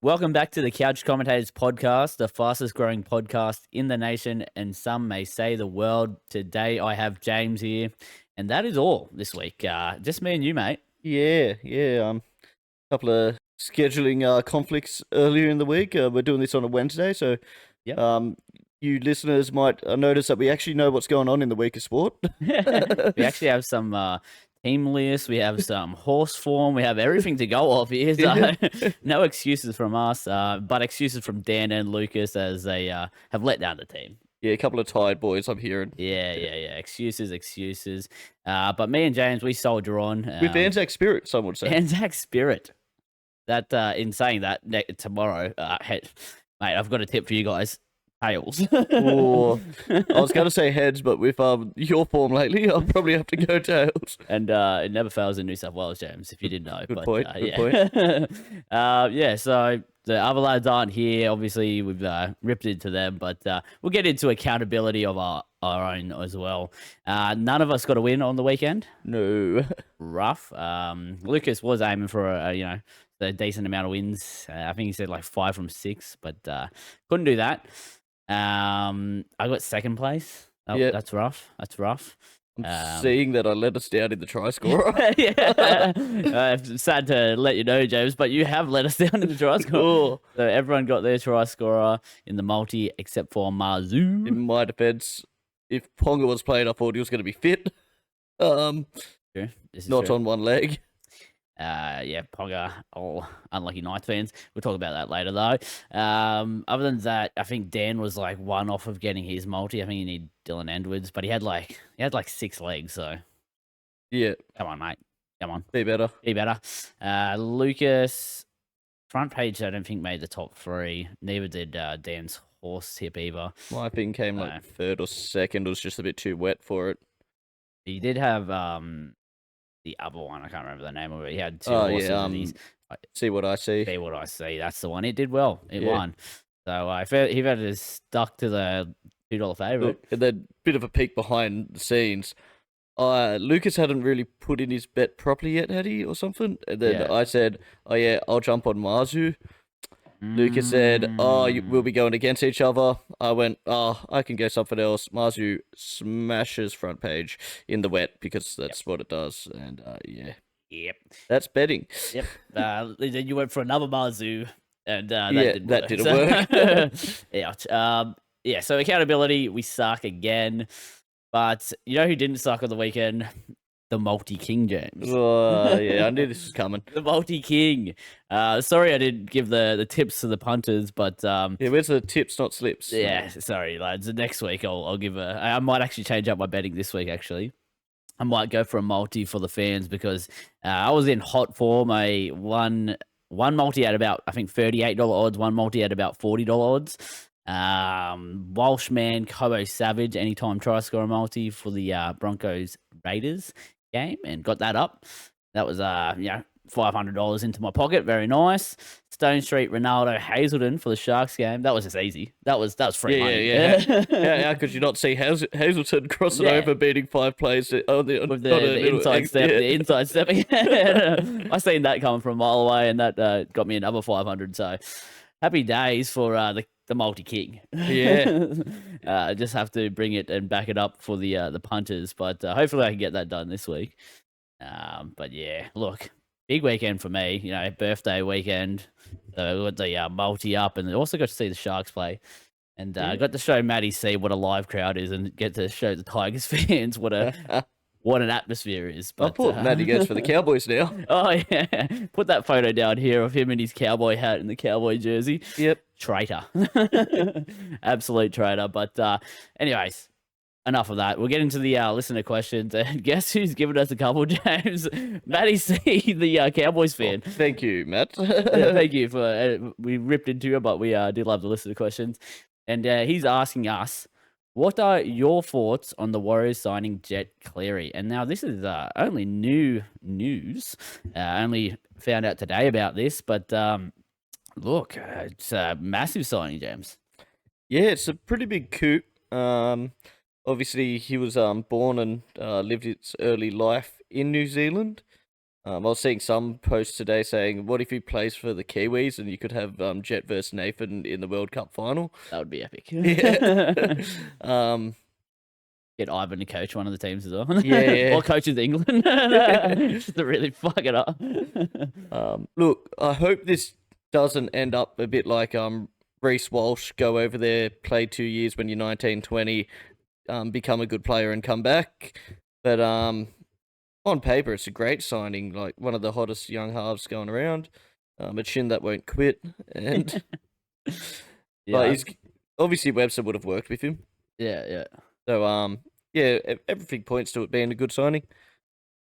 Welcome back to the Couch Commentators podcast, the fastest growing podcast in the nation, and some may say the world. Today I have James here, and that is all this week. Just me and you, mate. Yeah. Couple of scheduling conflicts earlier in the week. We're doing this on a Wednesday, so Yep. you listeners might notice that we actually know what's going on in the week of sport. We actually have some team lists, we have some horse form, we have everything to go off here. So no excuses from us, but excuses from Dan and Lucas as they have let down the team. Yeah, a couple of tired boys I'm hearing. Yeah. Excuses. But me and James, we soldier on. With Anzac Spirit, some would say. Anzac Spirit. That in saying that tomorrow, mate, I've got a tip for you guys. Tails. Or, I was going to say heads, but with your form lately, I'll probably have to go tails. And it never fails in New South Wales, James, if you didn't know. Good point. Yeah, so the other lads aren't here. Obviously, we've ripped into them, but we'll get into accountability of our own as well. None of us got a win on the weekend. No. Rough. Lucas was aiming for a decent amount of wins. I think he said like 5 from 6, but couldn't do that. I got second place. Oh, Yeah. That's rough. I'm seeing that I let us down in the try scorer. Yeah. I'm sad to let you know, James, but you have let us down in the try scorer. So everyone got their try scorer in the multi except for Marzu. In my defense, if Ponga was playing, I thought he was going to be fit. True. This is Not true. on one leg. Yeah, Ponga, all unlucky Knights fans. We'll talk about that later, though. Other than that, I think Dan was like one off of getting his multi. I think he needed Dylan Edwards, but he had like 6 legs. So Yeah, come on, mate, come on, be better. be better. Lucas, front page, I don't think made the top 3. Neither did Dan's horse tip either. My thing came like third or second. It was just a bit too wet for it. He did have the other one. I can't remember the name of it. He had 2 horses. Yeah, and he's see what I see. See what I see. That's the one. It did well. It Yeah. won. So I felt he had stuck to the $2 favorite. Look, and then bit of a peek behind the scenes. Lucas hadn't really put in his bet properly yet, had he, or something? And then Yeah. I said, "Oh yeah, I'll jump on Marzu." Lucas said, "Oh, we'll be going against each other." I went, "Oh, I can go something else." Marzu smashes front page in the wet because that's what it does. And yeah, Yep. that's betting. Yep. Then you went for another Marzu, and that Yeah, didn't that work. didn't work. Ouch. Yeah. So accountability, we suck again. But you know who didn't suck on the weekend? The Multi King, James. Yeah, I knew this was coming. The Multi King. Sorry, I didn't give the tips to the punters, but Yeah, where's the tips, not slips? yeah, sorry, lads. Next week I'll give I might actually change up my betting this week. Actually, I might go for a multi for the fans because I was in hot form. I won one multi at about I think $38 odds. One multi at about $40 odds. Walshman, Cobo Savage, anytime try score a multi for the Broncos Raiders game and got that up. That was $500 into my pocket. Very nice. Stone Street, Ronaldo, Hazelden for the Sharks game. That was just easy. That was free money. Yeah. How could you not see Hazelton crossing over, beating 5 plays with the inside step? The inside stepping. I seen that coming from a mile away, and that got me another 500. So happy days for the multi king. Yeah. Just have to bring it and back it up for the punters, but hopefully I can get that done this week. But yeah, look, big weekend for me. You know, birthday weekend. So we got the multi up, and also got to see the Sharks play, and got to show Matty C what a live crowd is, and get to show the Tigers fans what an atmosphere is. But I thought Matty goes for the Cowboys now. Oh yeah, put that photo down here of him in his cowboy hat and the cowboy jersey. Yep, traitor, absolute traitor. But anyways, enough of that. We'll get into the listener questions. And guess who's given us a couple, James? Matty C, the Cowboys fan. Oh, thank you, Matt. Thank you for we ripped into it, but we did love the listener questions. And he's asking us, what are your thoughts on the Warriors signing Jet Cleary? And now this is only new news. Only found out today about this, but look, it's a massive signing, James. Yeah, it's a pretty big coup. Obviously, he was born and lived his early life in New Zealand. I was seeing some posts today saying, what if he plays for the Kiwis and you could have Jet versus Nathan in the World Cup final? That would be epic. Yeah. um, Get Ivan to coach one of the teams as well. Yeah. Or coaches England. Just to really fuck it up. Look, I hope this doesn't end up a bit like Reece Walsh, go over there, play 2 years when you're 19, 20, become a good player and come back. But on paper, it's a great signing, like one of the hottest young halves going around. A chin that won't quit, and Yeah. he's obviously Webster would have worked with him. Yeah. So yeah, everything points to it being a good signing.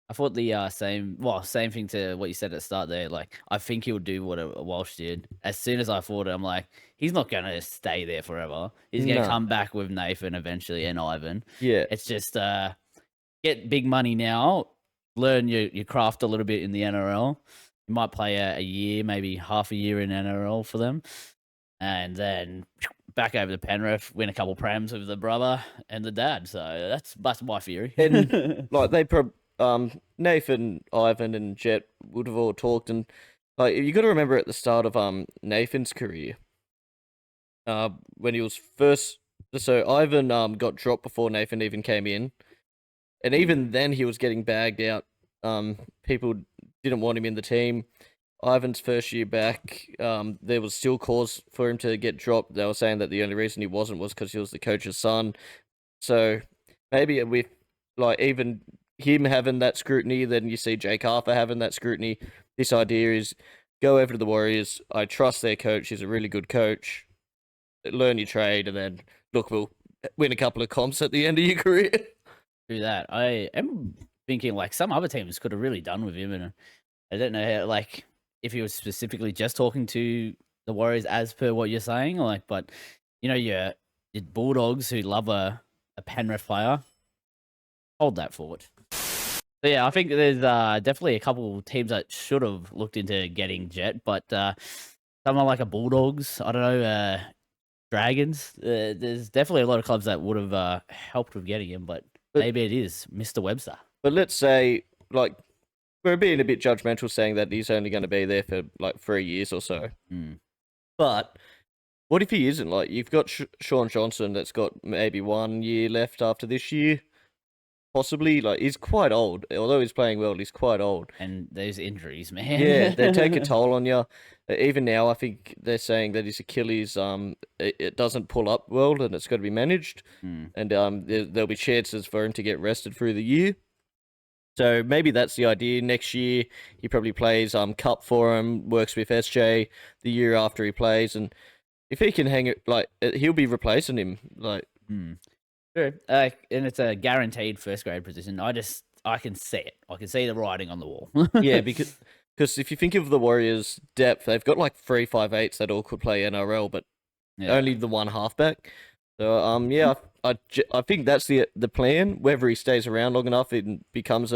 I thought the same thing to what you said at the start there. Like, I think he'll do what a Walsh did. As soon as I thought it, I'm like, he's not gonna stay there forever. He's gonna No. come back with Nathan eventually and Ivan. Yeah, It's just get big money now, learn your craft a little bit in the NRL. You might play a year, maybe half a year in NRL for them, and then back over to Penrith, win a couple prams with the brother and the dad. So that's my theory. and like Nathan, Ivan, and Jet would have all talked, and like you got to remember at the start of Nathan's career, when he was first, so Ivan got dropped before Nathan even came in, and even then he was getting bagged out. People didn't want him in the team. Ivan's first year back, there was still cause for him to get dropped. They were saying that the only reason he wasn't was because he was the coach's son. So maybe with like even him having that scrutiny, then you see Jake Arthur having that scrutiny. This idea is go over to the Warriors. I trust their coach. He's a really good coach. Learn your trade, and then look, we'll win a couple of comps at the end of your career. Do that. I am thinking like some other teams could have really done with him, and I don't know how, like if he was specifically just talking to the Warriors as per what you're saying, like, but you know, your Bulldogs who love a Penrith player, hold that forward. So yeah, I think there's definitely a couple teams that should have looked into getting Jet, but someone like a Bulldogs, I don't know, Dragons. There's definitely a lot of clubs that would have helped with getting him, but maybe it is Mr. Webster. But let's say, like, we're being a bit judgmental saying that he's only going to be there for like 3 years or so. But what if he isn't? Like, you've got Sean Johnson that's got maybe 1 year left after this year. Possibly, like, he's quite old. Although he's playing well, he's quite old. And those injuries, man. Yeah, they take a toll on you. Even now, I think they're saying that his Achilles, it doesn't pull up well, and it's got to be managed. And there'll be chances for him to get rested through the year. So maybe that's the idea. Next year, he probably plays Cup for him, works with SJ the year after he plays, and if he can hang it, like, he'll be replacing him. Like, Sure. And it's a guaranteed first grade position. I can see it. I can see the writing on the wall. yeah, because if you think of the Warriors' depth, they've got like 3 5/8s that all could play NRL, but only the one halfback. So yeah, I think that's the plan. Whether he stays around long enough, it becomes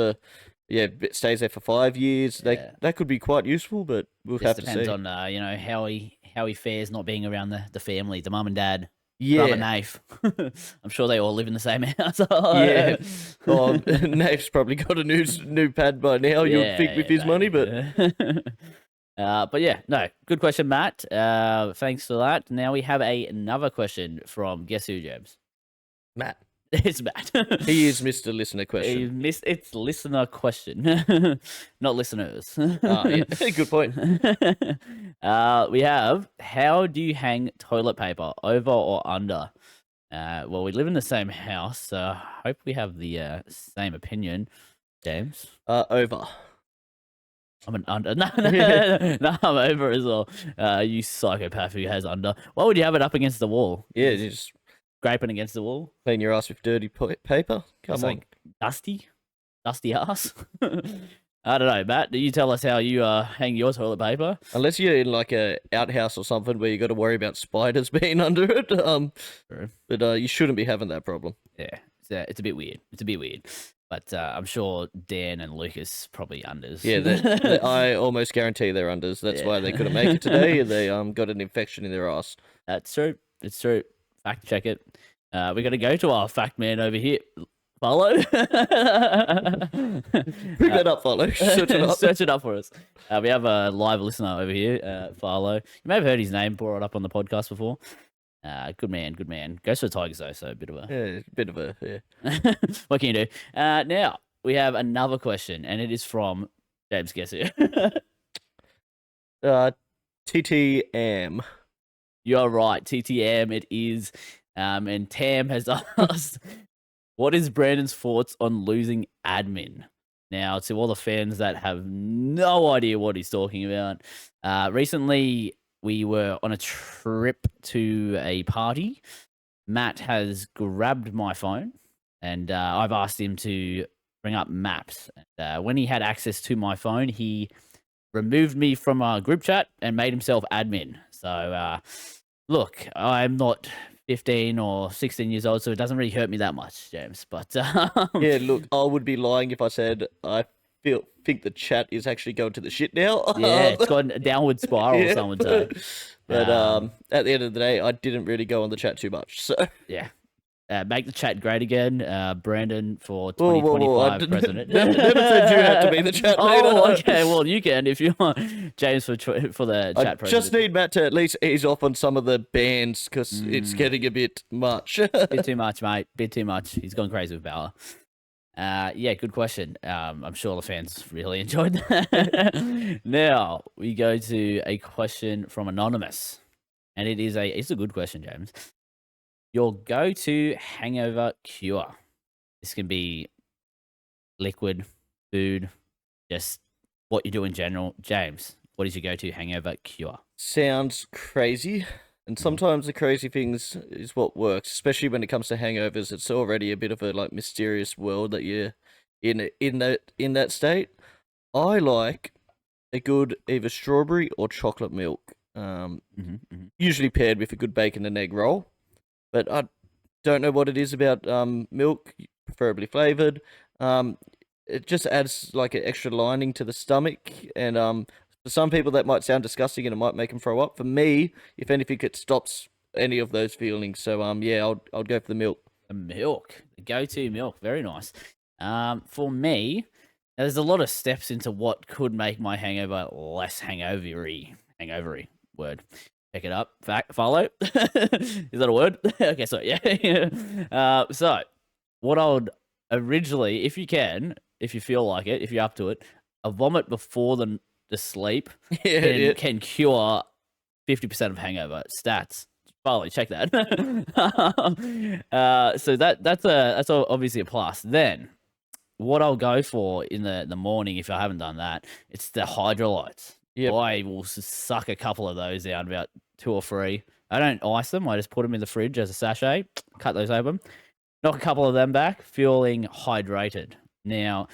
stays there for 5 years. That could be quite useful, but we'll have to see. Depends on you know how he fares not being around the family, the mum and dad. Yeah, Brother Nath. I'm sure they all live in the same house. Yeah. Nath's probably got a new pad by now. You'd think with his money, but yeah, no, good question, Matt. Thanks for that. Now we have another question from guess who, James? Matt. It's Matt. He is Mr. Listener Question. It's listener question, not listeners. Yeah. Good point. We have, how do you hang toilet paper, over or under? Well, we live in the same house, so I hope we have the same opinion. James? Over. I'm an under. No, I'm over as well. You psychopath who has under. Why would you have it up against the wall? Yeah, just Scraping against the wall? clean your ass with dirty paper. Come on. Like dusty ass. I don't know, Matt. Do you tell us how you hang your toilet paper? Unless you're in like a outhouse or something where you got to worry about spiders being under it. True. But you shouldn't be having that problem. Yeah, it's a bit weird. But I'm sure Dan and Lucas probably unders. Yeah, I almost guarantee they're unders. That's why they couldn't make it today. They got an infection in their ass. That's true. It's true. Fact check it. We got to go to our fact man over here. Follow. Bring that up, follow. Search it up. Search it up for us. We have a live listener over here, Farlow. You may have heard his name brought up on the podcast before. Good man, good man. Goes for the Tigers though, so a bit of a Yeah. what can you do? Now we have another question, and it is from James. Guess who? TTM. You're right, TTM. It is. And Tam has asked, "What is Brandon's thoughts on losing admin?" Now, to all the fans that have no idea what he's talking about, recently we were on a trip to a party. Matt has grabbed my phone, and I've asked him to bring up maps. And, when he had access to my phone, he removed me from our group chat and made himself admin. So, look, I'm not 15 or 16 years old, so it doesn't really hurt me that much, James. But Yeah, look, I would be lying if I said I think the chat is actually going to the shit now. yeah, it's gone a downward spiral. Yeah. Some would say. But at the end of the day, I didn't really go on the chat too much. So Yeah. Make the chat great again, Brandon, for Whoa, 2025 president. Never said you had to be the chat leader. Oh, okay. Well, you can if you want, James, for the I chat president. just need Matt to at least ease off on some of the bans because it's getting a bit much. Bit too much, mate. Bit too much. He's gone crazy with Bauer. Yeah, good question. I'm sure the fans really enjoyed that. Now we go to a question from Anonymous, and it's a good question, James. Your go-to hangover cure. This can be liquid, food, just what you do in general. James, what is your go-to hangover cure? Sounds crazy. And sometimes the crazy things is what works, especially when it comes to hangovers. It's already a bit of a like mysterious world that you're in that state. I like a good either strawberry or chocolate milk. Usually paired with a good bacon and egg roll. But I don't know what it is about milk, preferably flavored. It just adds like an extra lining to the stomach, and for some people that might sound disgusting and it might make them throw up. For me, if anything, it stops any of those feelings. So yeah, I'll go for the milk. The milk, the go-to milk, very nice. For me, there's a lot of steps into what could make my hangover less hangovery. Hangovery word. Pick it up. Follow. Is that a word? Okay, so yeah. So what I would originally, if you can, if you feel like it, if you're up to it, a vomit before the sleep can cure 50% of hangover. Stats. Follow. Check that. So that's obviously a plus. Then what I'll go for in the morning, if I haven't done that, it's the hydrolytes. Yep. I will suck a couple of those down, about 2 or 3. I don't ice them. I just put them in the fridge as a sachet, cut those open, knock a couple of them back, feeling hydrated. Now,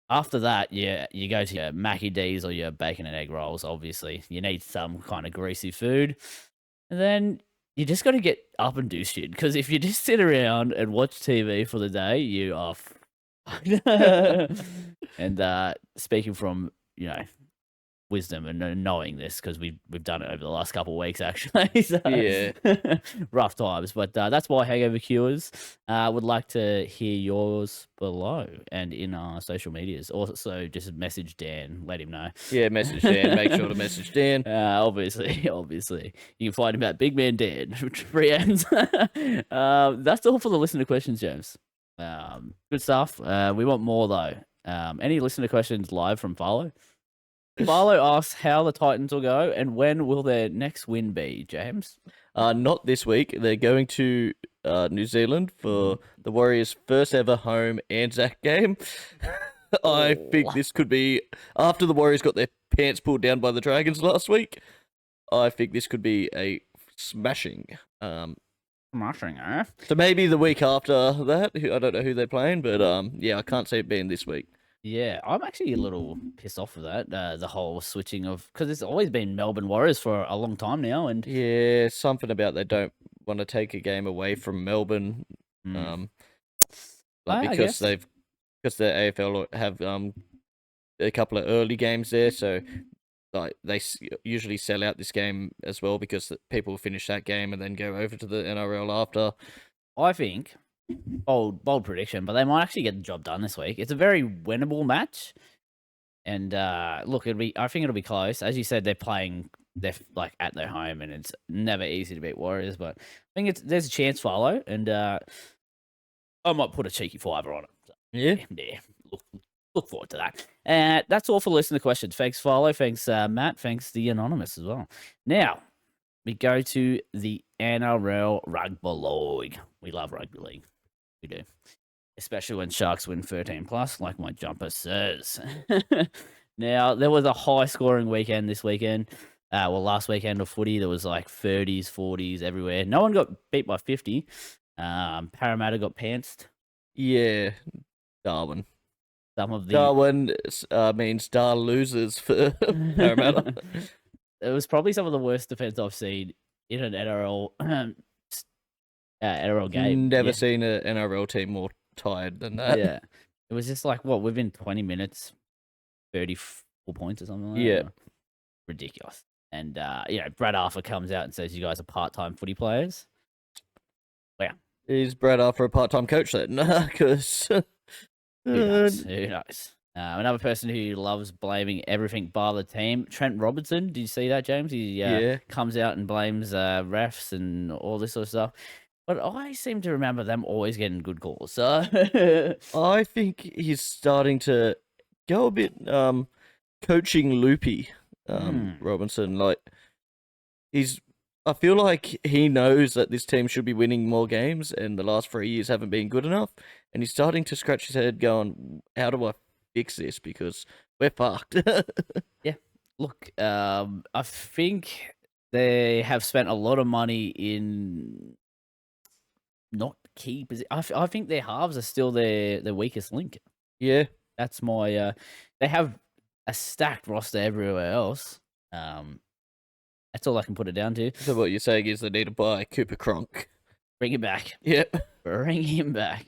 after that, you go to your Mackie D's or your bacon and egg rolls, obviously. You need some kind of greasy food. And then you just got to get up and do shit. Because if you just sit around and watch TV for the day, you are And speaking from, wisdom and knowing this, because we've done it over the last couple of weeks actually. So, Yeah. rough times, but that's why hangover cures. Would like to hear yours below and in our social medias. Also, just message Dan, let him know. Yeah, message Dan. Make sure to message Dan. Obviously, you can find him at Big Man Dan. Free ends. That's all for the listener questions, James. Good stuff. We want more though. Any listener questions live from Farlow? Farlow asks how the Titans will go and when will their next win be, James? Not this week. They're going to New Zealand for the Warriors' first ever home Anzac game. I think this could be, after the Warriors got their pants pulled down by the Dragons last week, I think this could be a smashing. Smashing, eh? So maybe the week after that. I don't know who they're playing, but yeah, I can't see it being this week. Yeah, I'm actually a little pissed off with that. The whole switching of, because it's always been Melbourne Warriors for a long time now, and yeah, something about they don't want to take a game away from Melbourne, because the AFL have a couple of early games there, so like they usually sell out this game as well because people finish that game and then go over to the NRL after. I think bold prediction, but they might actually get the job done this week. It's a very winnable match, and look, I think it'll be close. As you said, they're like at their home, and it's never easy to beat Warriors. But I think there's a chance follow, and I might put a cheeky fiver on it. So, Yeah. yeah. Look forward to that. That's all for listening to questions. Thanks, Follow. Thanks, Matt. Thanks, the Anonymous as well. Now, we go to the NRL Rugby League. We love rugby league. We do. Especially when Sharks win 13 plus, like my jumper says. Now, there was a high-scoring weekend this weekend. Last weekend of footy, there was like 30s, 40s everywhere. No one got beat by 50. Parramatta got pantsed. Yeah. Darwin. Darwin means Dar losers for Parramatta. It was probably some of the worst defense I've seen in an NRL NRL game. Never seen an NRL team more tired than that. Yeah. It was just like, within 20 minutes, 34 points or something like that. Yeah. Ridiculous. And, Brad Arthur comes out and says you guys are part-time footy players. Wow. Is Brad Arthur a part-time coach then? Because... Who knows? Another person who loves blaming everything bar the team, Trent Robertson. Did you see that, James? He comes out and blames refs and all this sort of stuff. But I seem to remember them always getting good calls. So I think he's starting to go a bit coaching loopy, Robinson. Like I feel like he knows that this team should be winning more games, and the last 3 years haven't been good enough. And he's starting to scratch his head, going, "How do I fix this? Because we're fucked." Yeah. Look, I think they have spent a lot of money in not key position. I think their halves are still their weakest link. Yeah, that's my. They have a stacked roster everywhere else. That's all I can put it down to. So what you're saying is they need to buy Cooper Cronk. Bring him back. Yeah. Bring him back.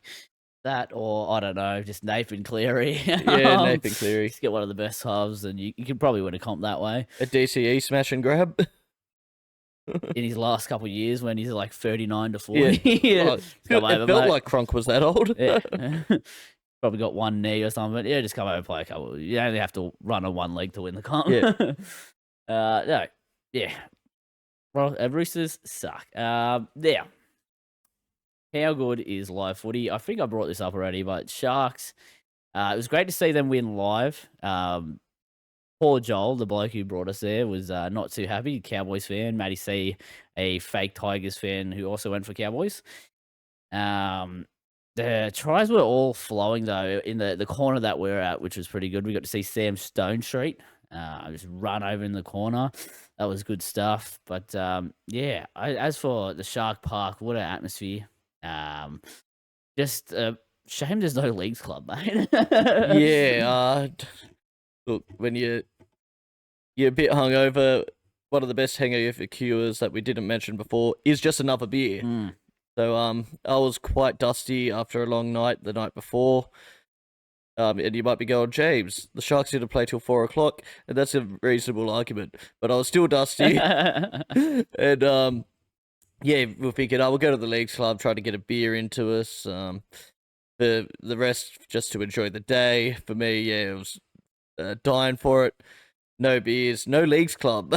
That, or I don't know, just Nathan Cleary. Yeah, Nathan Cleary. Just get one of the best halves, and you can probably win a comp that way. A DCE smash and grab. In his last couple of years, when he's like 39 to 40. Yeah. It felt like Cronk was that old. Yeah. Probably got one knee or something. Yeah, just come over and play a couple. You only have to run on one leg to win the comp. Yeah. No. Yeah. Well, Roosters suck. Now, how good is live footy? I think I brought this up already, but Sharks, it was great to see them win live. Poor Joel, the bloke who brought us there, was not too happy. Cowboys fan. Matty C, a fake Tigers fan who also went for Cowboys. The tries were all flowing, though, in the corner that we're at, which was pretty good. We got to see Sam Stonestreet just run over in the corner. That was good stuff. But, as for the Shark Park, what an atmosphere. Just shame there's no leagues club, mate. Yeah, look, when you're a bit hungover, one of the best hangover cures that we didn't mention before is just another beer. So I was quite dusty after a long night the night before. And you might be going, "James, the Sharks didn't play till 4 o'clock," and that's a reasonable argument. But I was still dusty, and we're thinking, we'll go to the leagues club, try to get a beer into us. The rest just to enjoy the day. For me, it was dying for it. No beers, no leagues club.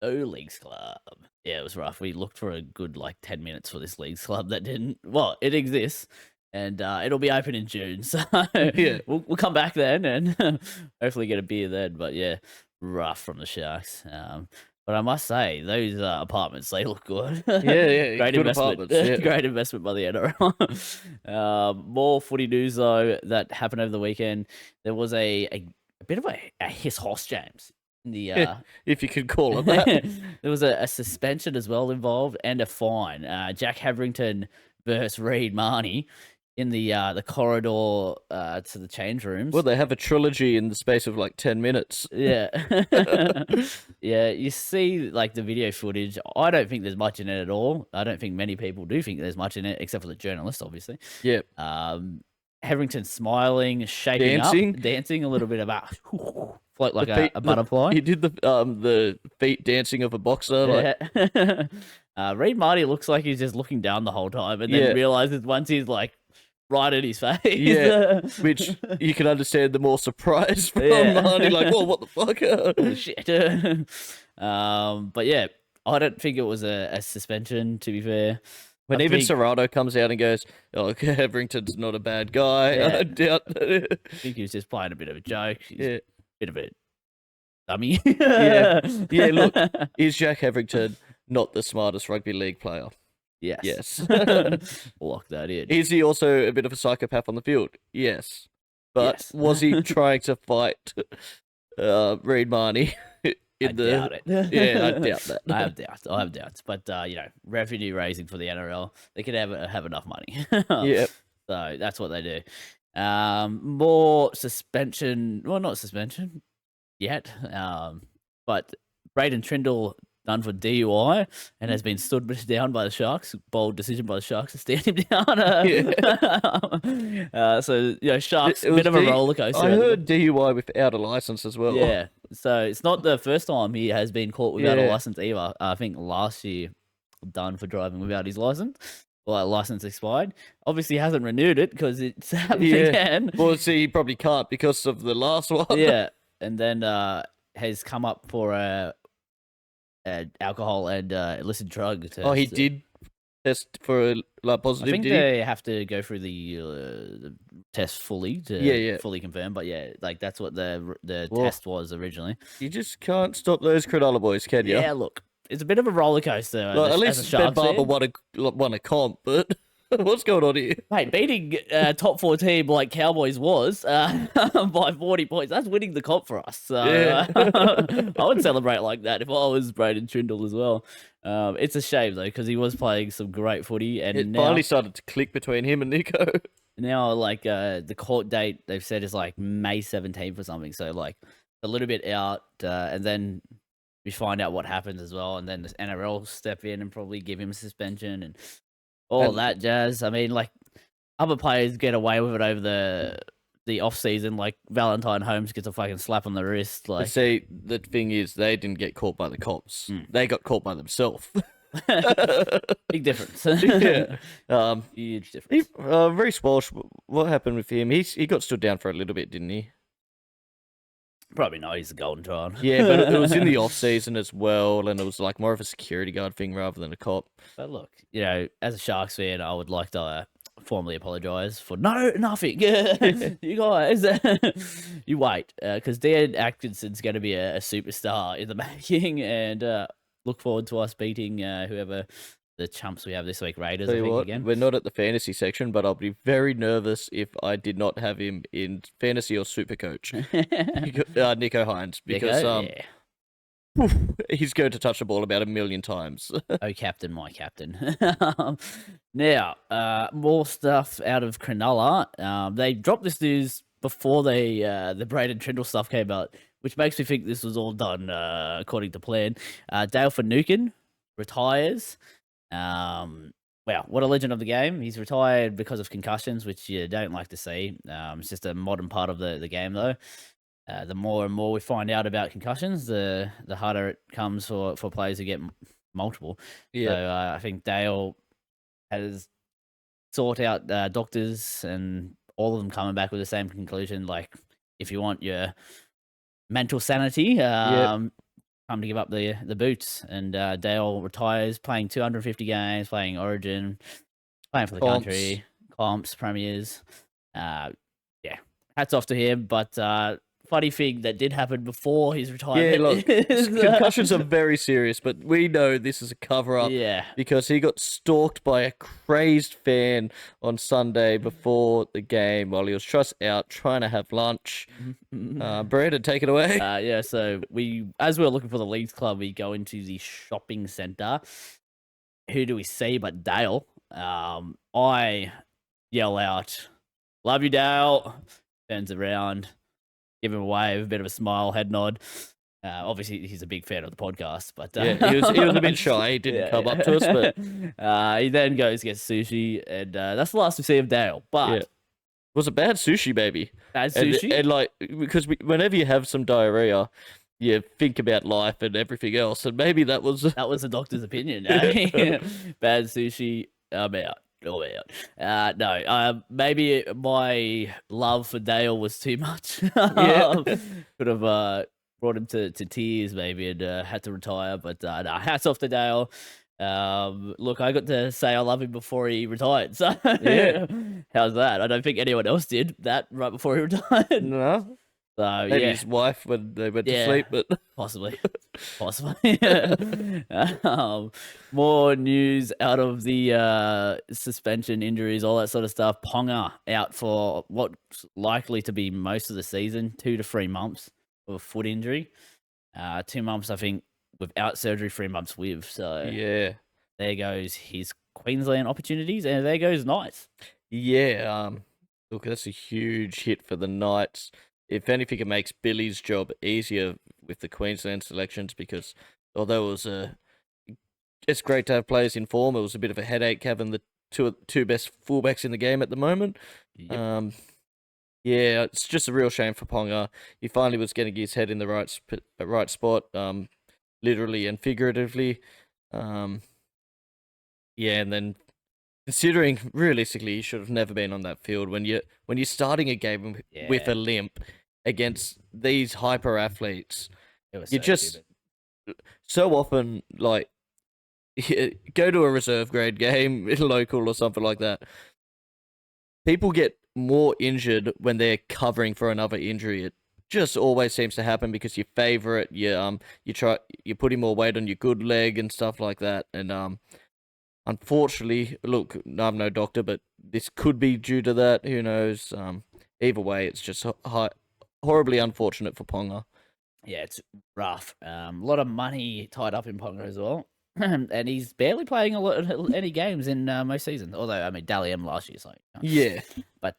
No leagues club. Yeah, it was rough. We looked for a good 10 minutes for this leagues club that didn't. Well, it exists, and it'll be open in June. So Yeah. we'll come back then and hopefully get a beer then. But yeah, rough from the Sharks. But I must say, those apartments, they look good. Yeah, Great good investment. apartments. Yeah. Great investment by the NRL. More footy news, though, that happened over the weekend. There was a bit of a hiss-hoss, James. If you could call it that. There was a suspension as well involved and a fine. Jack Havrington versus Reid Marnie in the corridor to the change rooms. Well, they have a trilogy in the space of 10 minutes. Yeah. Yeah, you see the video footage. I don't think there's much in it at all. I don't think many people do think there's much in it, except for the journalist, obviously. Yeah. Havrington smiling, shaping up, dancing a little bit about float like feet, a butterfly. He did the feet dancing of a boxer. Like, Yeah. Reed Marty looks like he's just looking down the whole time, and then Yeah. realizes once he's like right at his face. Yeah, which you can understand the more surprise from Yeah. Marty. Like, whoa, what the fuck? Holy shit. But yeah, I don't think it was a suspension. To be fair, When I even think, Serrano comes out and goes, "Oh, Heverington's not a bad guy," Yeah. I doubt. I think he was just playing a bit of a joke. He's Yeah, a bit of a dummy. yeah. Look, is Jack Heverington not the smartest rugby league player? Yes. Yes. Lock that in. Is he also a bit of a psychopath on the field? Yes. But Yes. was he trying to fight Reed Marnie? I doubt it. Yeah, I doubt that. I have doubts. But revenue raising for the NRL, they could have enough money. Yeah. So that's what they do. More suspension. Well, not suspension yet. But Braden Trindle done for DUI and has been stood down by the Sharks. Bold decision by the Sharks to stand him down. So Sharks, It bit was of a roller coaster. I heard DUI without a license as well. Yeah. So it's not the first time he has been caught without a Yeah. license either. I think last year, done for driving without his license. Well, license expired. Obviously, he hasn't renewed it because it's happening again. Well, see, he probably can't because of the last one. Yeah, and then has come up for a alcohol and illicit drug test. Oh, he did test for a positive. I think did he? they have to go through the test fully to fully confirm. But yeah, like that's what the test was originally. You just can't stop those Cronulla boys, can you? Yeah, look, it's a bit of a roller coaster. Like, at least Ben Barber won a comp, but what's going on here? Mate, beating top 4 team like Cowboys was by 40 points, that's winning the comp for us. So I would celebrate like that if I was Braden Trindle as well. It's a shame, though, because he was playing some great footy. And it finally started to click between him and Nico. Now, like, the court date, they've said is like May 17th or something. So, like, a little bit out. And then we find out what happens as well. And then the NRL step in and probably give him a suspension and all that jazz. I mean, like, other players get away with it over the off season. Like Valentine Holmes gets a fucking slap on the wrist. Like, see, the thing is, they didn't get caught by the cops. They got caught by themselves. big difference. Yeah. Huge difference. Reece Walsh, what happened with him? He got stood down for a little bit, didn't he? Probably not. He's a golden child. Yeah, but it was in the off season as well, and it was like more of a security guard thing rather than a cop. But look, as a Sharks fan, I would like to formally apologise for nothing. You guys, you wait, because Dan Atkinson's going to be a superstar in the making, and look forward to us beating whoever the chumps we have this week, Raiders. Tell you I think what, again. we're not at the fantasy section, but I'll be very nervous if I did not have him in fantasy or super coach. Nico Hines, because he's going to touch the ball about 1 million times. Oh, captain, my captain. Now, more stuff out of Cronulla. They dropped this news before the Braden Trindle stuff came out, which makes me think this was all done according to plan. Dale Finucane retires. Wow, what a legend of the game. He's retired because of concussions, which you don't like to see. It's just a modern part of the game, though. The more and more we find out about concussions, the harder it comes for players who get multiple. Yeah. So I think Dale has sought out doctors, and all of them coming back with the same conclusion. Like, if you want your mental sanity, time to give up the boots. And Dale retires, playing 250 games, playing Origin, playing for the country, comps, premiers. Hats off to him. But funny thing that did happen before his retirement. Yeah, look, concussions are very serious, but we know this is a cover-up. Yeah. Because he got stalked by a crazed fan on Sunday before the game while he was just out trying to have lunch. Brandon, take it away. So as we were looking for the Leeds club, we go into the shopping centre. Who do we see but Dale? I yell out, "Love you, Dale." Turns around, give him a wave, a bit of a smile, head nod. Obviously, he's a big fan of the podcast, but he was a bit shy. He didn't come up to us, but he then goes gets sushi, and that's the last we see of Dale. But was a bad sushi, baby. Bad And sushi? like because whenever you have some diarrhea, you think about life and everything else, and maybe that was. That was the doctor's opinion. Eh? Bad sushi. I'm out. I'm out. No, maybe my love for Dale was too much. Yeah. Could have brought him to tears, maybe, and had to retire. But no, hats off to Dale. Look, I got to say I love him before he retired. So Yeah. how's that? I don't think anyone else did that right before he retired. No. So Maybe yeah, his wife when they went to yeah. sleep, but Possibly. More news out of the suspension injuries, all that sort of stuff. Ponga out for what's likely to be most of the season, 2 to 3 months of a foot injury. 2 months, I think, without surgery, 3 months with. So yeah. there goes his Queensland opportunities, and there goes Knights. Yeah, look, that's a huge hit for the Knights. If anything, it makes Billy's job easier with the Queensland selections because although it's great to have players in form, it was a bit of a headache having the two best fullbacks in the game at the moment. Yep. Yeah, it's just a real shame for Ponga. He finally was getting his head in the right spot, literally and figuratively. Yeah, and then considering realistically, he should have never been on that field when you're starting a game with Yeah. a limp against these hyper athletes. It was You so just stupid. so often like go to a reserve grade game, local or something like that. People get more injured when they're covering for another injury. It just always seems to happen because you favor it. You put more weight on your good leg and stuff like that. And unfortunately, look, I'm no doctor, but this could be due to that. Who knows? Either way, it's just horribly unfortunate for Ponga. Yeah, it's rough. A lot of money tied up in Ponga as well. And he's barely playing any games in most seasons. Although, I mean, Dally M last year, so. Yeah. But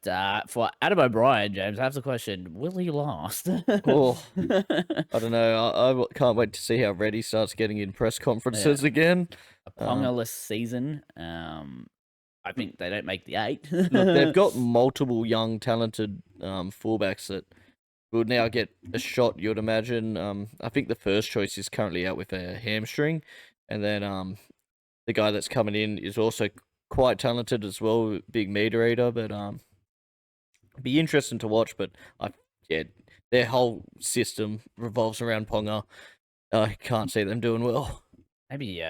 for Adam O'Brien, James, I have the question: will he last? Oh, I don't know. I can't wait to see how Reddy starts getting in press conferences again. A Ponga-less season. I think they don't make the 8. Look, they've got multiple young, talented fullbacks that will now get a shot, you'd imagine. I think the first choice is currently out with a hamstring. And then the guy that's coming in is also quite talented as well, big meter eater. But be interesting to watch. But their whole system revolves around Ponga. I can't see them doing well. Maybe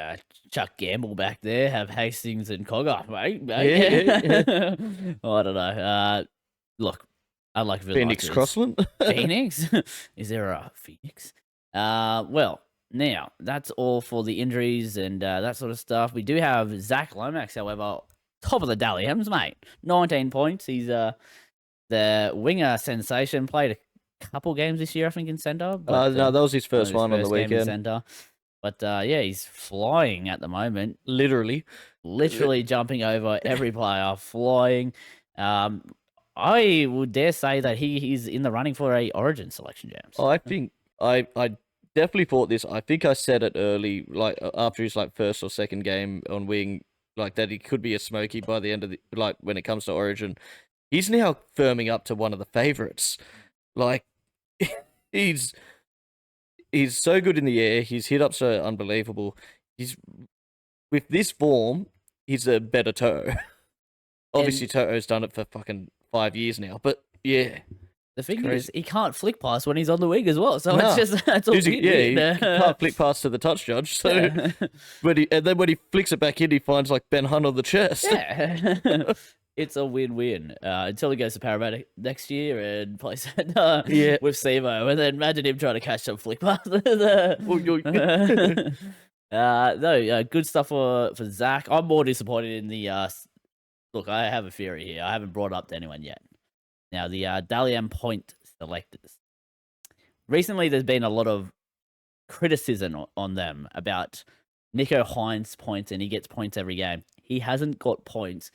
Chuck Gamble back there, have Hastings and Cogger, mate. Yeah. I don't know. Look, I like Phoenix Crossland. Phoenix? Is there a Phoenix? Well, now that's all for the injuries and that sort of stuff. We do have Zach Lomax, however, top of the Dally M's, mate. 19 points. He's the winger sensation. Played a couple games this year, I think, in centre. No, that was his first one on the weekend. Centre. But yeah, he's flying at the moment. Literally Jumping over every player, flying. I would dare say that he is in the running for a Origin selection, James. I think I definitely thought this. I think I said it early, like after his first or second game on wing, like that he could be a smoky by the end of the when it comes to Origin. He's now firming up to one of the favorites. Like he's so good in the air. His hit ups are unbelievable. He's with this form, he's a better Toto. Obviously, Toto's done it for fucking 5 years now, but yeah. The thing is, he can't flick pass when he's on the wing as well. So it's just that's all. He can't flick pass to the touch judge. So, when he flicks it back in, he finds Ben Hunt on the chest. Yeah. It's a win-win until he goes to Parramatta next year and plays with Simo. And then imagine him trying to catch some flick passes. No, good stuff for Zach. I'm more disappointed in the... look, I have a theory here. I haven't brought it up to anyone yet. Now, the Dally M point selectors. Recently, there's been a lot of criticism on them about Nico Hines' points, and he gets points every game. He hasn't got points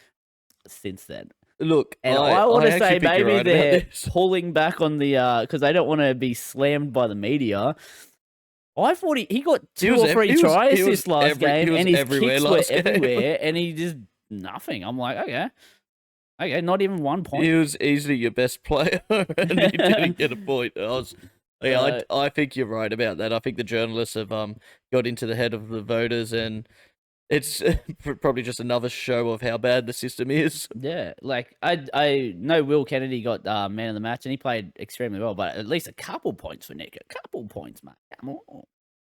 since then. Look, and I want to say maybe they're pulling back on the because they don't want to be slammed by the media. I thought he got 2 or 3 try assists last game, and his kicks were everywhere, and he just nothing. I'm like, okay, Okay, not even 1 point. He was easily your best player, and he didn't get a point. Yeah, I think you're right about that. I think the journalists have got into the head of the voters, and it's probably just another show of how bad the system is. Yeah, like I know Will Kennedy got man of the match and he played extremely well, but at least a couple points for Nick. A couple points, mate. Come on.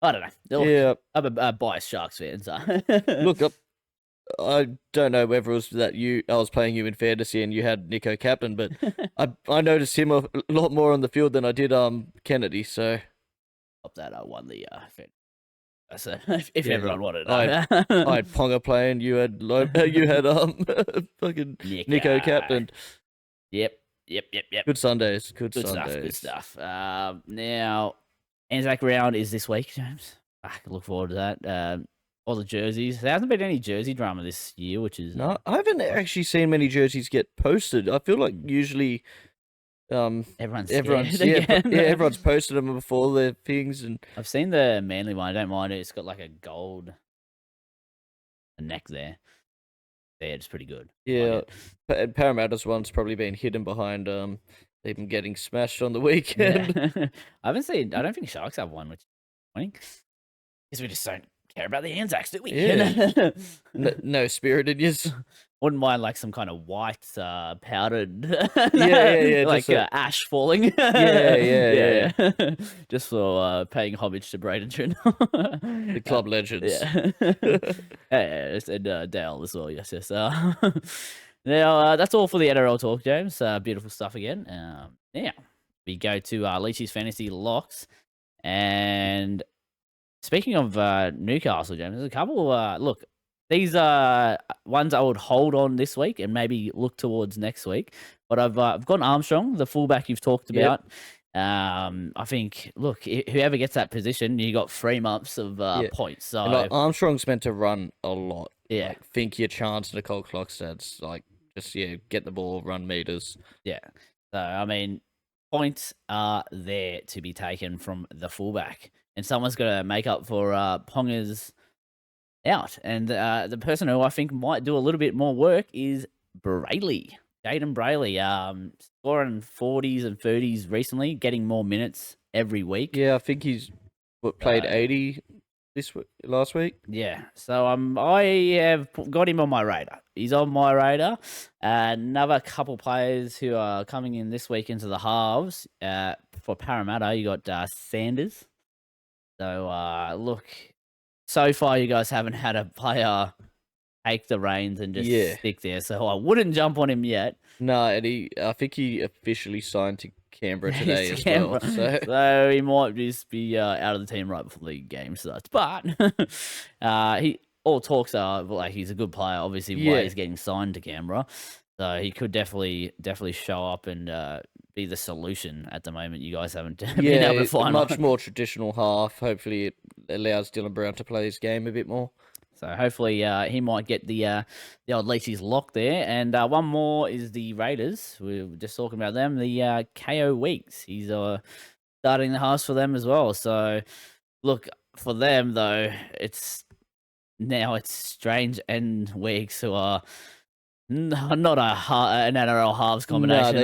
I don't know. Look, Yeah, I'm a biased Sharks fan, so look, I don't know whether it was that I was playing you in fantasy and you had Nico captain, but I noticed him a lot more on the field than I did Kennedy. So Hope that I won the fan. So if Yeah, everyone wanted to I know. had Ponga playing. You had fucking Nico captain. Yep. Good Sundays. Good Good Sundays. stuff. Now Anzac round is this week, James. I can look forward to that. All the jerseys. There hasn't been any jersey drama this year, which is No, I haven't actually seen many jerseys get posted. I feel like usually everyone's everyone's posted them before their things, and I've seen the Manly one. I don't mind it. It's got like a gold neck there. Yeah, it's pretty good. Yeah, and Parramatta's one's probably been hidden behind even getting smashed on the weekend. Yeah. I don't think Sharks have one, which is funny. Because we just don't care about the Anzacs, do we? Yeah. no spirit in yours. Wouldn't mind like some kind of white powdered yeah like just ash falling. Yeah. Just for paying homage to Bradenton. The club legends. Yeah. And Dale as well, yes. Now that's all for the NRL talk, James. Beautiful stuff again. Now we go to Leachy's fantasy locks. And speaking of Newcastle, James, there's a couple. Look, these are ones I would hold on this week and maybe look towards next week. But I've got Armstrong, the fullback you've talked about. I think, look, whoever gets that position, you got 3 months of points. So and, Armstrong's meant to run a lot. Yeah. Like, think your chance, Nicole Clockstad's like just get the ball, run meters. Yeah. So I mean, points are there to be taken from the fullback, and someone's got to make up for Ponga's out. And the person who I think might do a little bit more work is Brayley. Jaden Brayley, scoring 40s and 30s recently, getting more minutes every week. Yeah, I think he's played 80 last week. Yeah, so I have got him on my radar. He's on my radar. Another couple players who are coming in this week into the halves. For Parramatta, you got Sanders. So look, so far you guys haven't had a player take the reins and just stick there. So I wouldn't jump on him yet. No, and I think he officially signed to Canberra today as well. So he might just be out of the team right before the game starts. But all talks are like he's a good player. Obviously, why he's getting signed to Canberra. So he could definitely show up and be the solution at the moment. You guys haven't been able to find much more traditional half. Hopefully, it allows Dylan Brown to play his game a bit more. So hopefully he might get the old Leachy's lock there. And one more is the Raiders. We were just talking about them. The KO Weeks. He's starting the halves for them as well. So look, for them though, it's Strange and Weeks who are not an NRL halves combination.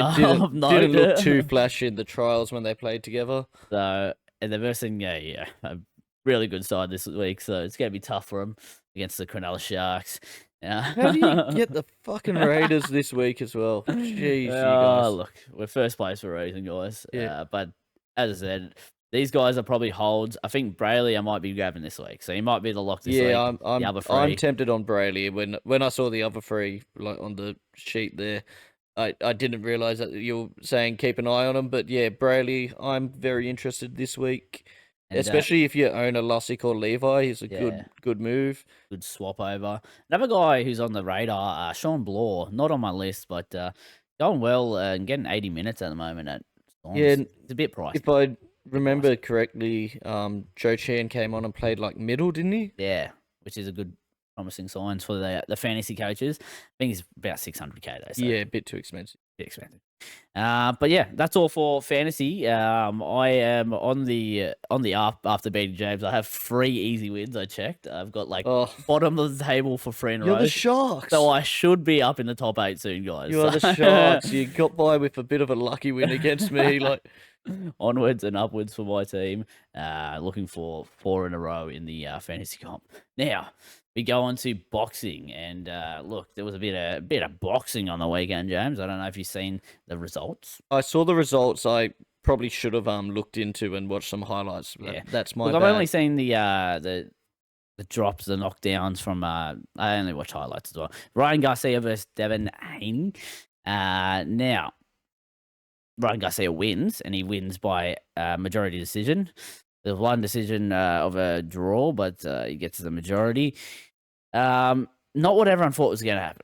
No, they didn't look too flashy in the trials when they played together. So and they're versing a really good side this week. So it's going to be tough for them against the Cronulla Sharks. How do you get the fucking Raiders this week as well? Jeez, you guys. Look, we're first place for a reason, guys. But as I said, these guys are probably holds. I think Brayley I might be grabbing this week, so he might be the lock this week. Yeah, I'm tempted on Brayley. When I saw the other three like on the sheet there, I didn't realize that you were saying keep an eye on him. But yeah, Brayley, I'm very interested this week. And, especially if you own a Lussick or Levi, he's a good move. Good swap over. Another guy who's on the radar, Sean Blore, not on my list, but going well and getting 80 minutes at the moment at Storms. Yeah, it's a bit pricey. If I remember correctly, Joe Chan came on and played like middle, didn't he? Yeah, which is a good promising signs for the fantasy coaches. I think he's about 600k though. So. Yeah, a bit too expensive. expensive. But yeah, that's all for fantasy. I am on the up after beating James. I have 3 easy wins. I checked. I've got like Oh, bottom of the table for 3 in a you're row. the Sharks. So I should be up in the top 8 soon, guys. You are the Sharks. You got by with a bit of a lucky win against me. Like onwards and upwards for my team. Looking for 4 in a row in the fantasy comp. Now we go on to boxing, and look, there was a bit of boxing on the weekend, James. I don't know if you've seen the results. I saw the results. I probably should have looked into and watched some highlights. Yeah. That's my Look, bad. I've only seen the drops, the knockdowns from. I only watch highlights as well. Ryan Garcia versus Devin Haney. Now Ryan Garcia wins, and he wins by majority decision. There's one decision of a draw, but he gets the majority. Not what everyone thought was going to happen.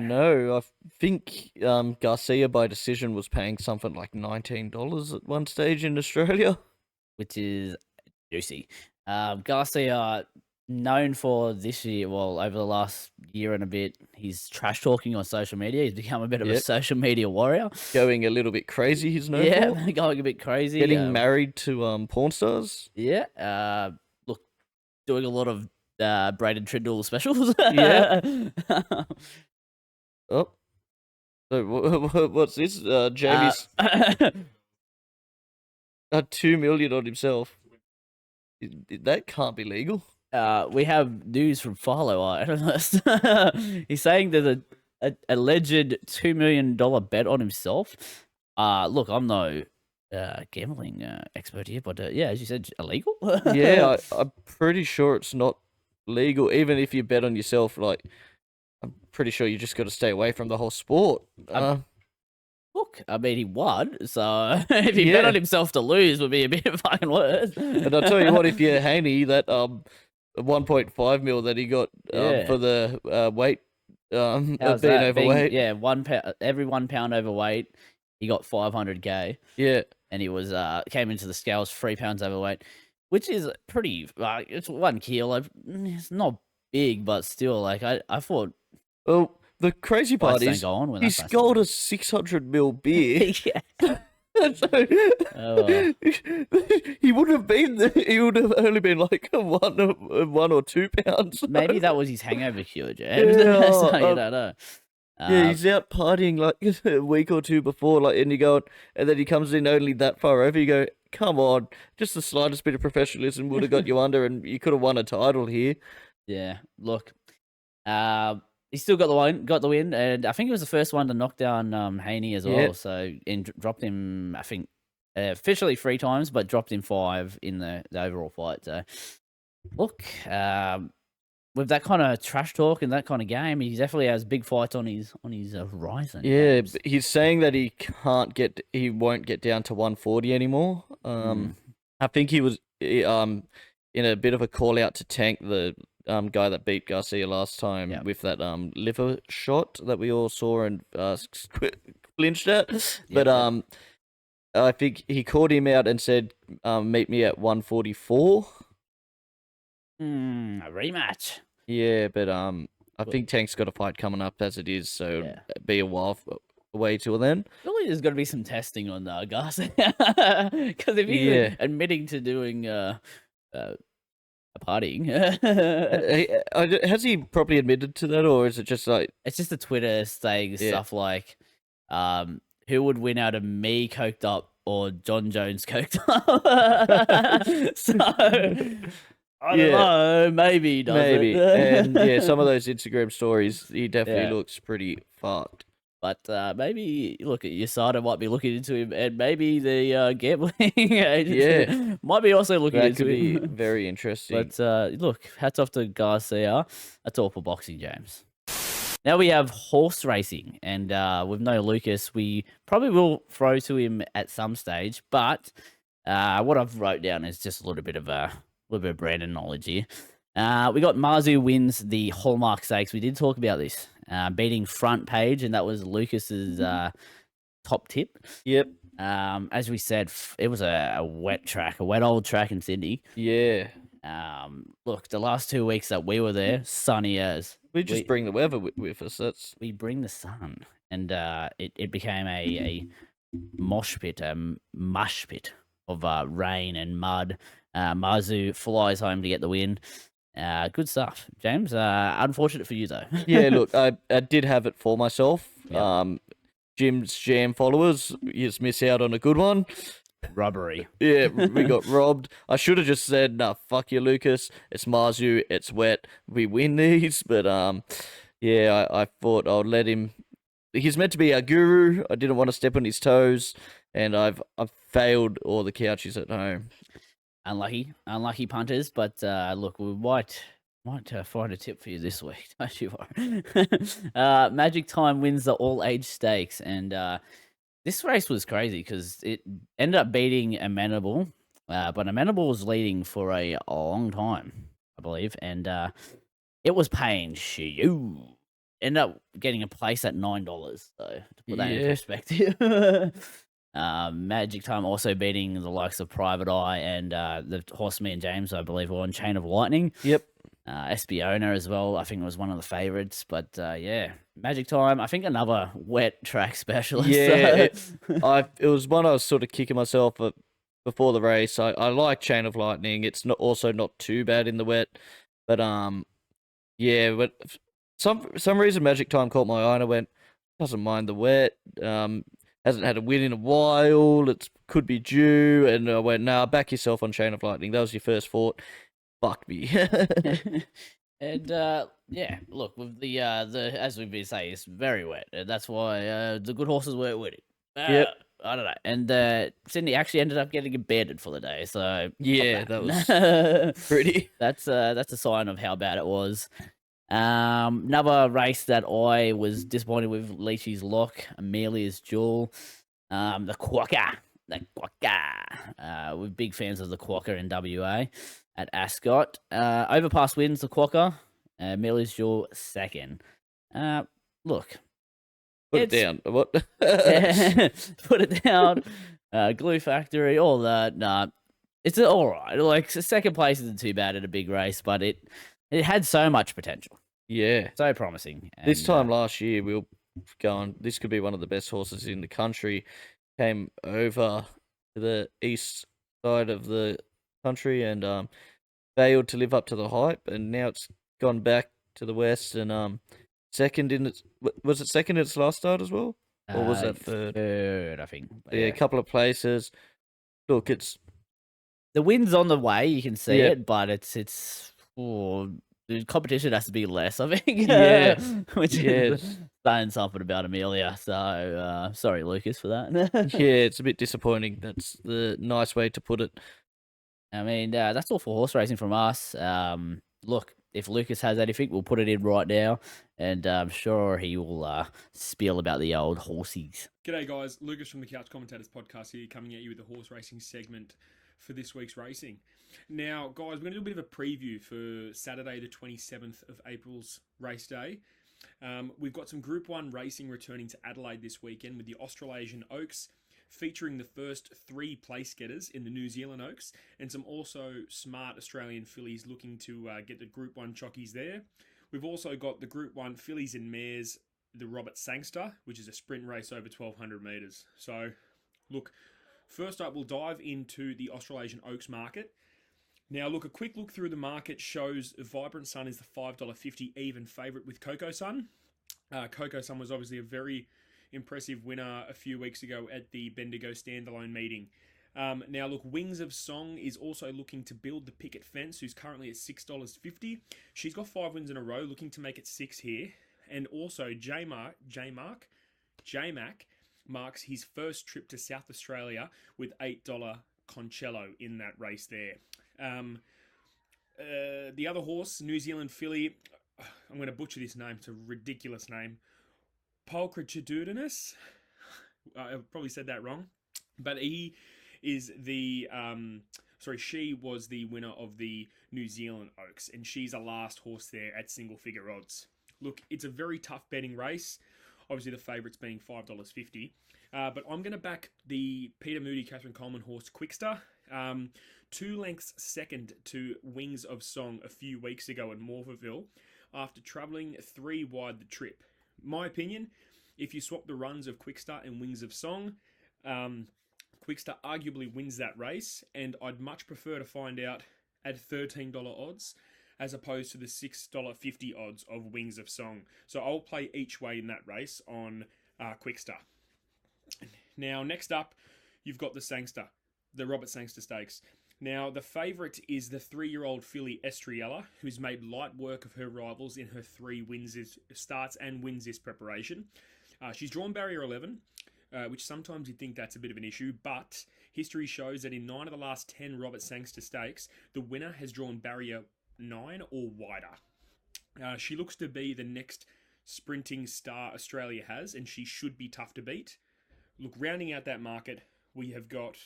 No, I think Garcia by decision was paying something like $19 at one stage in Australia, which is juicy. Garcia, known for this year, well, over the last year and a bit, he's trash talking on social media. He's become a bit of a social media warrior. Going a little bit crazy, he's known for. Going a bit crazy. Getting married to porn stars. Yeah. Look, doing a lot of Braden Trindle specials. Yeah. Oh. So what's this? Jamie's $2 million on himself. That can't be legal. We have news from Follow, our analyst. He's saying there's a alleged $2 million bet on himself. Look, I'm no gambling expert here, but yeah, as you said, illegal. Yeah, I'm pretty sure it's not legal. Even if you bet on yourself, like, I'm pretty sure you just got to stay away from the whole sport. Look, I mean, he won, so if he bet on himself to lose would be a bit fucking worse. And I'll tell you what, if you're Haney, that 1.5 mil that he got for the weight being overweight. Yeah, every 1 pound overweight, he got 500k. Yeah, and he was came into the scales 3 pounds overweight, which is pretty. It's 1 kilo. It's not big, but still, like I thought. Well, the crazy part is he scored a 600 ml beer. So, he would have been there. He would have only been like 1 or 2 pounds. Maybe that was his hangover cure, James. Yeah, so you don't know. Yeah, he's out partying like a week or 2 before, like, and you go, and then he comes in only that far over. You go, come on, just the slightest bit of professionalism would have got you under, and you could have won a title here. Yeah, look, he still got the win, and I think he was the first one to knock down Haney as well. So and dropped him, I think, officially 3 times, but dropped him 5 in the overall fight. So look, with that kind of trash talk and that kind of game, he definitely has big fights on his horizon. Yeah, but he's saying that he won't get down to 140 anymore. I think he was in a bit of a call out to Tank, the guy that beat Garcia last time with that liver shot that we all saw and clinched at. But I think he called him out and said, "Meet me at 144." A rematch. Yeah, but I think Tank's got a fight coming up as it is, so it'll be a while away till then. Surely there's got to be some testing on Garcia, because if he's admitting to doing partying, has he properly admitted to that, or is it just like it's just a Twitter saying stuff like, "Who would win out of me coked up or John Jones coked up?" So. I don't know, maybe he does. Maybe. And some of those Instagram stories, he definitely looks pretty fucked. But maybe, look, your side might be looking into him, and maybe the gambling agency might be also looking into him. That could be very interesting. But look, hats off to Garcia. That's all for boxing, James. Now we have horse racing, and with no Lucas, we probably will throw to him at some stage. But what I've wrote down is just a little bit of Brandon knowledge here. We got Marzu wins the Hallmark Stakes. We did talk about this, beating Front Page, and that was Lucas's top tip. Yep. As we said, it was a wet old track in Sydney. Yeah. Look, the last 2 weeks that we were there, sunny as. We just bring the weather with us. We bring the sun. and it became a mosh pit, mush pit of rain and mud. Marzu flies home to get the win. Good stuff, James. Unfortunate for you though. Yeah, look, I did have it for myself. Yep. Jim's Jam followers, you just miss out on a good one. Robbery. Yeah, we got robbed. I should have just said, nah, fuck you, Lucas. It's Marzu, it's wet. We win these. But yeah, I thought I'd let him. He's meant to be our guru. I didn't want to step on his toes, and I've failed all the couches at home. Unlucky punters. But look, we might find a tip for you this week. Don't you worry. Magic Time wins the all age stakes, and this race was crazy because it ended up beating Amenable, but Amenable was leading for a long time, I believe, and it was paying you. Ended up getting a place at $9. So to put that in Yeah. perspective, Magic Time also beating the likes of Private Eye and the horse me and James, I believe, were on Chain of Lightning. Yep. Espiona as well, I think was one of the favorites. But yeah, Magic Time, I think another wet track specialist. Yeah, it was one I was sort of kicking myself at before the race. I like Chain of Lightning. It's also not too bad in the wet, but yeah, but some reason Magic Time caught my eye and I went, doesn't mind the wet. Hasn't had a win in a while. It could be due, and I went, nah, back yourself on Chain of Lightning. That was your first fought. Fuck me. And yeah, look, with the as we've been saying, it's very wet. And that's why the good horses weren't winning. Yep. I don't know. And Sydney actually ended up getting abandoned for the day. So Yeah, that was pretty. That's a sign of how bad it was. Another race that I was disappointed with, Leachy's Lock, Amelia's Jewel, the Quokka. We're big fans of the Quokka in WA at Ascot. Overpass wins the Quokka. Amelia's Jewel second. Look. Put it down. What? Put it down. Glue Factory, all that. Nah, it's all right. Like, second place isn't too bad at a big race, but it had so much potential. Yeah. So promising. And, this time last year, we were going, this could be one of the best horses in the country. Came over to the east side of the country and failed to live up to the hype. And now it's gone back to the west and second in its, was it second in its last start as well? Or was that third? Third, I think. Yeah, a couple of places. Look, it's... The win's on the way, you can see Yep. it, but it's the competition has to be less, I think. Yeah. Which Yeah. is saying something about Amelia. So, sorry, Lucas, for that. Yeah, it's a bit disappointing. That's the nice way to put it. I mean, that's all for horse racing from us. Look, if Lucas has anything, we'll put it in right now, and I'm sure he will spiel about the old horsies. G'day guys, Lucas from the Couch Commentators podcast here, coming at you with the horse racing segment for this week's racing. Now, guys, we're going to do a bit of a preview for Saturday the 27th of April's race day. We've got some Group 1 racing returning to Adelaide this weekend with the Australasian Oaks, featuring the first 3 place getters in the New Zealand Oaks, and some also smart Australian fillies looking to get the Group 1 chockies there. We've also got the Group 1 fillies and mares, the Robert Sangster, which is a sprint race over 1,200 metres. So, look, first up, we'll dive into the Australasian Oaks market. Now, look, a quick look through the market shows Vibrant Sun is the $5.50 even favourite with Coco Sun. Coco Sun was obviously a very impressive winner a few weeks ago at the Bendigo standalone meeting. Now, look, Wings of Song is also looking to build the picket fence, who's currently at $6.50. She's got 5 wins in a row, looking to make it 6 here. And also, J-Mac marks his first trip to South Australia with $8 Concello in that race there. The other horse, New Zealand filly, I'm going to butcher this name, it's a ridiculous name. Pulchritudinous. I probably said that wrong. But he is the... she was the winner of the New Zealand Oaks, and she's a last horse there at single-figure odds. Look, it's a very tough betting race. Obviously, the favourites being $5.50. But I'm going to back the Peter Moody, Catherine Coleman horse Quickster. 2 lengths second to Wings of Song a few weeks ago in Morphettville after travelling 3 wide the trip. My opinion, If you swap the runs of Quickster and Wings of Song, Quickster arguably wins that race, and I'd much prefer to find out at $13 odds as opposed to the $6.50 odds of Wings of Song. So I'll play each way in that race on Quickster. Now, next up, you've got the Sangster, the Robert Sangster Stakes. Now, the favourite is the 3-year-old filly Estriella, who's made light work of her rivals in her 3 starts and wins this preparation. She's drawn barrier 11, which sometimes you'd think that's a bit of an issue, but history shows that in 9 of the last 10 Robert Sangster Stakes, the winner has drawn barrier 9 or wider. She looks to be the next sprinting star Australia has, and she should be tough to beat. Look, rounding out that market, we have got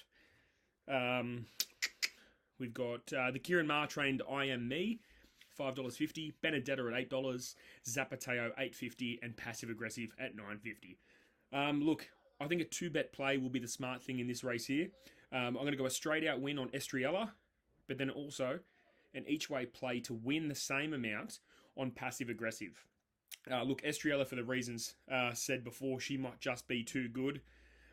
the Kieran Maher trained I Am Me, $5.50, Benedetta at $8, Zapateo $8.50, and Passive Aggressive at $9.50. Look, I think a 2-bet play will be the smart thing in this race here. I'm going to go a straight out win on Estriella, but then also an each way play to win the same amount on Passive Aggressive. Look, Estriella, for the reasons said before, she might just be too good.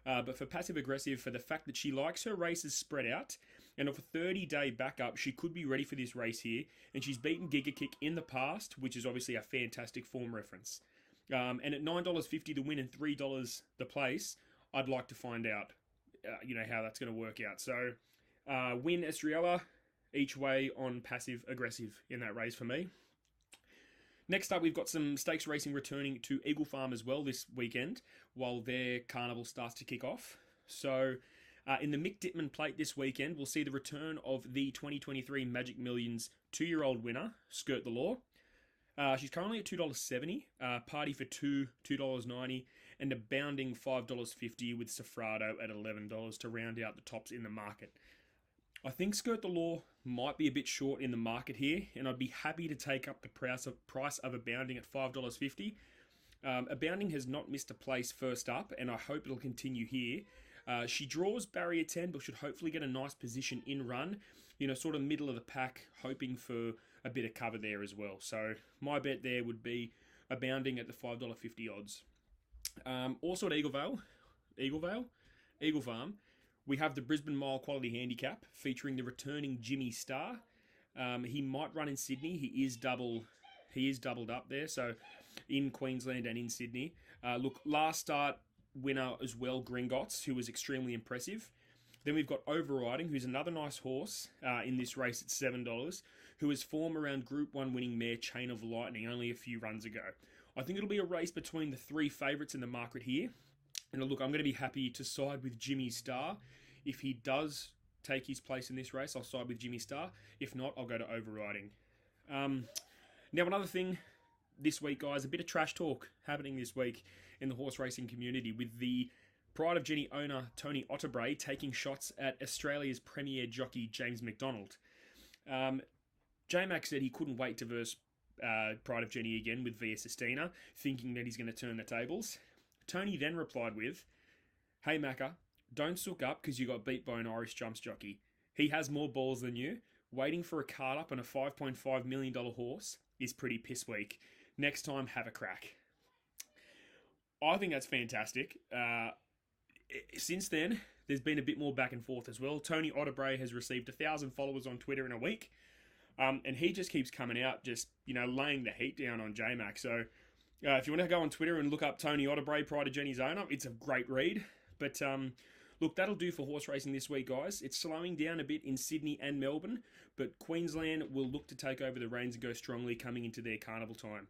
But for Passive Aggressive, for the fact that she likes her races spread out, and off a 30-day backup, she could be ready for this race here. And she's beaten Giga Kick in the past, which is obviously a fantastic form reference. And at $9.50 the win and $3 the place, I'd like to find out, how that's going to work out. So, win Estriella each way on Passive Aggressive in that race for me. Next up, we've got some stakes racing returning to Eagle Farm as well this weekend, while their carnival starts to kick off. So, in the Mick Dittman Plate this weekend, we'll see the return of the 2023 Magic Millions 2-year-old winner, Skirt the Law. She's currently at $2.70, Party for Two, $2.90, and a bounding $5.50 with Sofrado at $11 to round out the tops in the market. I think Skirt the Law might be a bit short in the market here, and I'd be happy to take up the price of a bounding at $5.50. A bounding has not missed a place first up, and I hope it'll continue here. She draws barrier 10, but should hopefully get a nice position in run, sort of middle of the pack, hoping for a bit of cover there as well. So my bet there would be a bounding at the $5.50 odds. Also at Eagle Farm, we have the Brisbane Mile Quality Handicap featuring the returning Jimmy Star. He might run in Sydney. He is doubled up there, so in Queensland and in Sydney. Look, last start winner as well, Gringotts, who was extremely impressive. Then we've got Overriding, who's another nice horse in this race at $7, who has form around Group 1 winning mare Chain of Lightning only a few runs ago. I think it'll be a race between the 3 favourites in the market here. And look, I'm going to be happy to side with Jimmy Star. If he does take his place in this race, I'll side with Jimmy Star. If not, I'll go to Overriding. Now, another thing this week, guys, a bit of trash talk happening this week in the horse racing community with the Pride of Jenny owner Tony Otterbray taking shots at Australia's premier jockey James McDonald. J-Mac said he couldn't wait to verse Pride of Jenny again with Via Sistina, thinking that he's going to turn the tables. Tony then replied with, "Hey Macca, don't sook up because you got beat by an Irish jumps jockey. He has more balls than you. Waiting for a card up on a $5.5 million horse is pretty piss weak. Next time, have a crack." I think that's fantastic. Since then, there's been a bit more back and forth as well. Tony Otterbray has received 1,000 followers on Twitter in a week. And he just keeps coming out, just, laying the heat down on J-Mac. So, if you want to go on Twitter and look up Tony Otterbray, Pride of Jenny's owner, it's a great read. But, look, that'll do for horse racing this week, guys. It's slowing down a bit in Sydney and Melbourne, but Queensland will look to take over the reins and go strongly coming into their carnival time.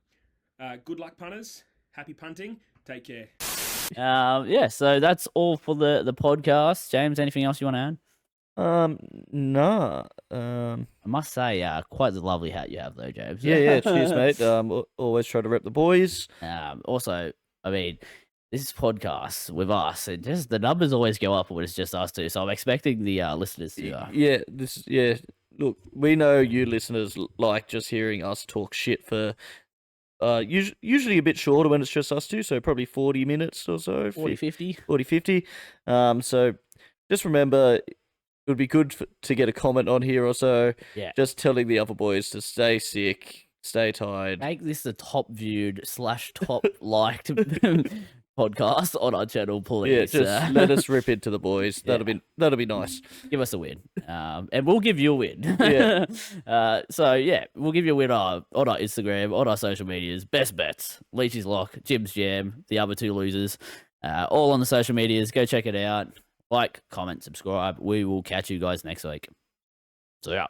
Good luck, punters. Happy punting. Take care. So that's all for the podcast. James, anything else you want to add? Nah. I must say, quite the lovely hat you have, though, James. Yeah, cheers, mate. Always try to rep the boys. Also, I mean, this podcast with us, and just the numbers always go up when it's just us two. So I'm expecting the listeners to. Look, we know you listeners like just hearing us talk shit for. Usually a bit shorter when it's just us two, so probably 40 minutes or so. 40-50. 40-50. So just remember, it would be good to get a comment on here or so. Yeah. Just telling the other boys to stay sick, stay tired. Make this the top viewed / top liked podcast on our channel, Yeah, please. just let us rip into the boys. That'll be nice. Give us a win, and we'll give you a win. Yeah. So yeah, we'll give you a win on our Instagram, on our social medias. Best bets, Leachy's Lock, Jim's Jam, the other two losers, all on the social medias. Go check it out. Like, comment, subscribe. We will catch you guys next week. So yeah.